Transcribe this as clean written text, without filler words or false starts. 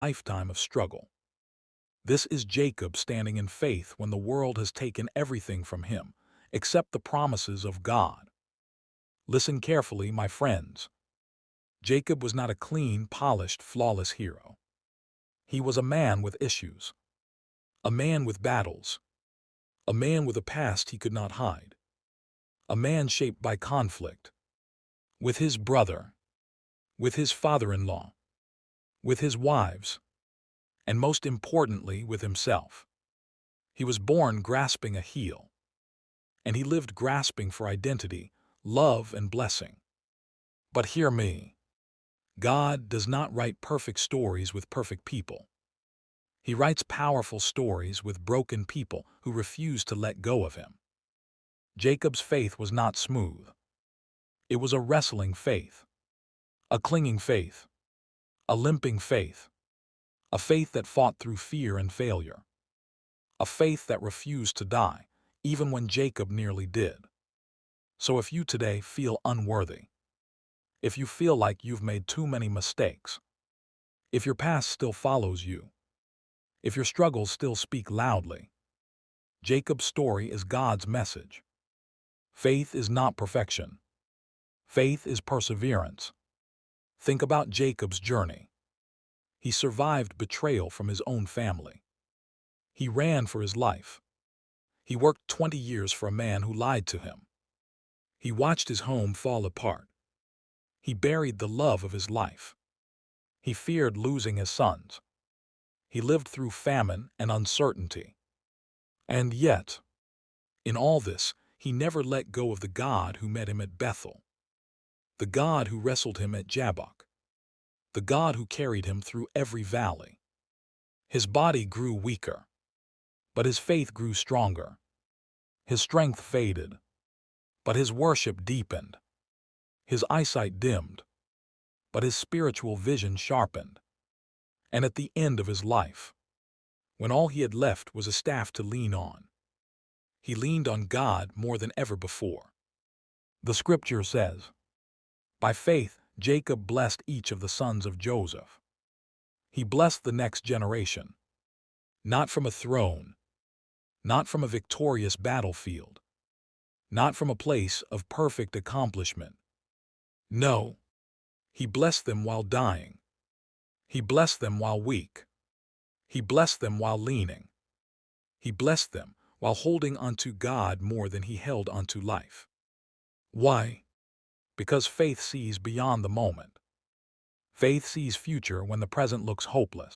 lifetime of struggle. This is Jacob standing in faith when the world has taken everything from him, except the promises of God. Listen carefully, my friends. Jacob was not a clean, polished, flawless hero. He was a man with issues, a man with battles, a man with a past he could not hide, a man shaped by conflict, with his brother, with his father-in-law, with his wives, and most importantly, with himself. He was born grasping a heel, and he lived grasping for identity, love, and blessing. But hear me. God does not write perfect stories with perfect people. He writes powerful stories with broken people who refuse to let go of him. Jacob's faith was not smooth. It was a wrestling faith, a clinging faith, a limping faith, a faith that fought through fear and failure, a faith that refused to die, even when Jacob nearly did. So if you today feel unworthy, if you feel like you've made too many mistakes, if your past still follows you, if your struggles still speak loudly, Jacob's story is God's message. Faith is not perfection. Faith is perseverance. Think about Jacob's journey. He survived betrayal from his own family. He ran for his life. He worked 20 years for a man who lied to him. He watched his home fall apart. He buried the love of his life. He feared losing his sons. He lived through famine and uncertainty. And yet, in all this, he never let go of the God who met him at Bethel, the God who wrestled him at Jabbok, the God who carried him through every valley. His body grew weaker, but his faith grew stronger. His strength faded, but his worship deepened. His eyesight dimmed, but his spiritual vision sharpened. And at the end of his life, when all he had left was a staff to lean on, he leaned on God more than ever before. The scripture says, "By faith, Jacob blessed each of the sons of Joseph." He blessed the next generation, not from a throne, not from a victorious battlefield, not from a place of perfect accomplishment. No, he blessed them while dying. He blessed them while weak. He blessed them while leaning. He blessed them while holding onto God more than he held onto life. Why? Because faith sees beyond the moment. Faith sees future when the present looks hopeless.